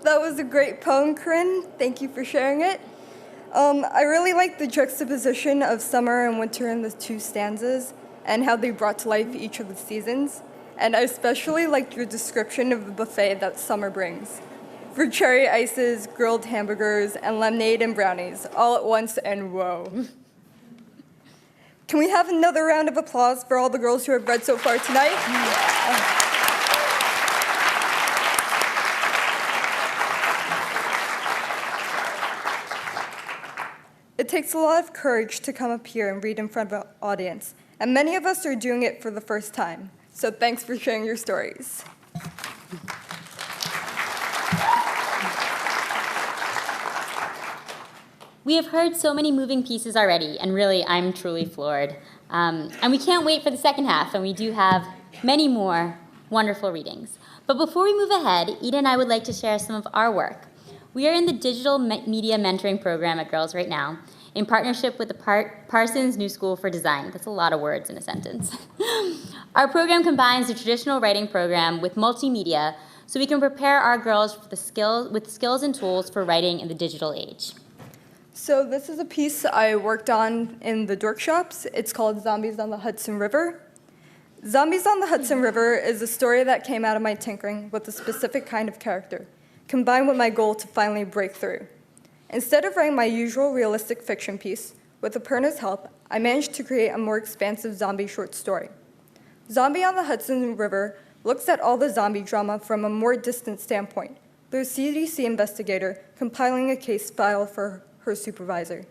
That was a great poem, Corinne. Thank you for sharing it. I really like the juxtaposition of summer and winter in the two stanzas and how they brought to life each of the seasons. And I especially liked your description of the buffet that summer brings. For cherry ices, grilled hamburgers, and lemonade and brownies, all at once, and whoa. Can we have another round of applause for all the girls who have read so far tonight? It takes a lot of courage to come up here and read in front of an audience, and many of us are doing it for the first time. So thanks for sharing your stories. We have heard so many moving pieces already, and really, I'm truly floored. And we can't wait for the second half, and we do have many more wonderful readings. But before we move ahead, Ida and I would like to share some of our work. We are in the Digital Media Mentoring Program at Girls right now, in partnership with the Parsons New School for Design. That's a lot of words in a sentence. Our program combines the traditional writing program with multimedia, so we can prepare our girls with skills and tools for writing in the digital age. So this is a piece I worked on in the dork shops. It's called Zombies on the Hudson River. Zombies on the Hudson River is a story that came out of my tinkering with a specific kind of character, combined with my goal to finally break through. Instead of writing my usual realistic fiction piece, with Aparna's help, I managed to create a more expansive zombie short story. Zombie on the Hudson River looks at all the zombie drama from a more distant standpoint, through a CDC investigator compiling a case file for her supervisor.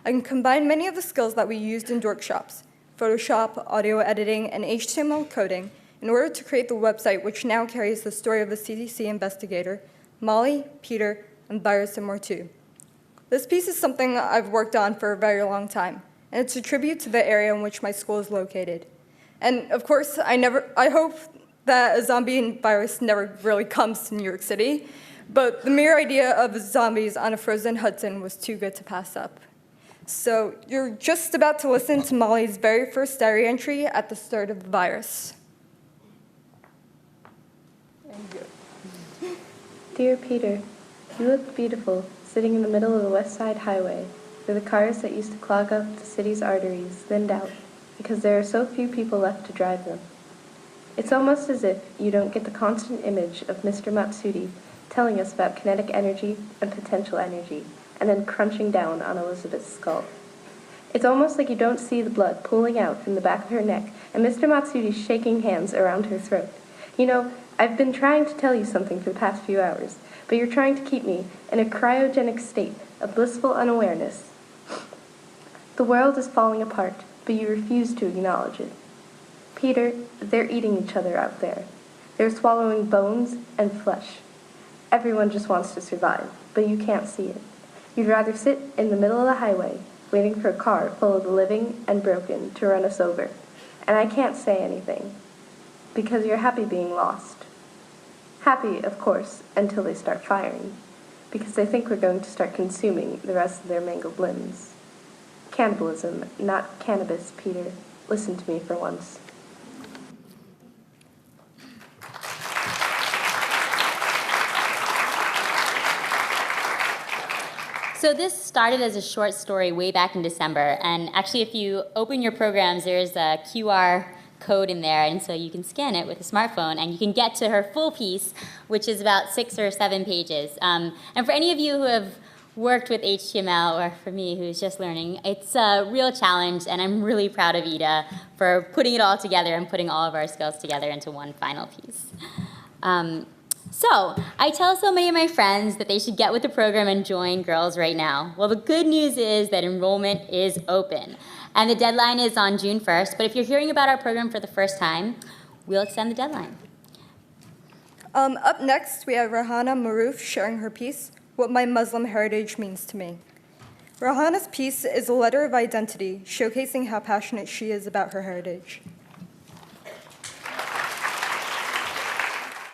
I can combine many of the skills that we used in dork shops, Photoshop, audio editing, and HTML coding, in order to create the website which now carries the story of the CDC investigator, Molly, Peter, and Virus and more too. This piece is something I've worked on for a very long time, and it's a tribute to the area in which my school is located. And of course, I hope that a zombie virus never really comes to New York City, but the mere idea of zombies on a frozen Hudson was too good to pass up. So you're just about to listen to Molly's very first diary entry at the start of the virus. Dear Peter, you look beautiful, sitting in the middle of the West Side Highway, where the cars that used to clog up the city's arteries thinned out because there are so few people left to drive them. It's almost as if you don't get the constant image of Mr. Matsudi telling us about kinetic energy and potential energy, and then crunching down on Elizabeth's skull. It's almost like you don't see the blood pooling out from the back of her neck and Mr. Matsudi shaking hands around her throat. You know, I've been trying to tell you something for the past few hours, but you're trying to keep me in a cryogenic state of blissful unawareness. The world is falling apart, but you refuse to acknowledge it. Peter, they're eating each other out there. They're swallowing bones and flesh. Everyone just wants to survive, but you can't see it. You'd rather sit in the middle of the highway, waiting for a car full of the living and broken to run us over. And I can't say anything, because you're happy being lost. Happy, of course, until they start firing, because they think we're going to start consuming the rest of their mangled limbs. Cannibalism, not cannabis, Peter. Listen to me for once. So this started as a short story way back in December, and actually if you open your programs, there's a QR code in there, and so you can scan it with a smartphone, and you can get to her full piece, which is about 6 or 7 pages. And for any of you who have worked with HTML, or for me who's just learning, it's a real challenge, and I'm really proud of Ida for putting it all together and putting all of our skills together into one final piece. So I tell so many of my friends that they should get with the program and join Girls right now. Well, the good news is that enrollment is open, and the deadline is on June 1st, but if you're hearing about our program for the first time, we'll extend the deadline. Up next, we have Rahana Maroof sharing her piece, What My Muslim Heritage Means to Me. Rahana's piece is a letter of identity showcasing how passionate she is about her heritage.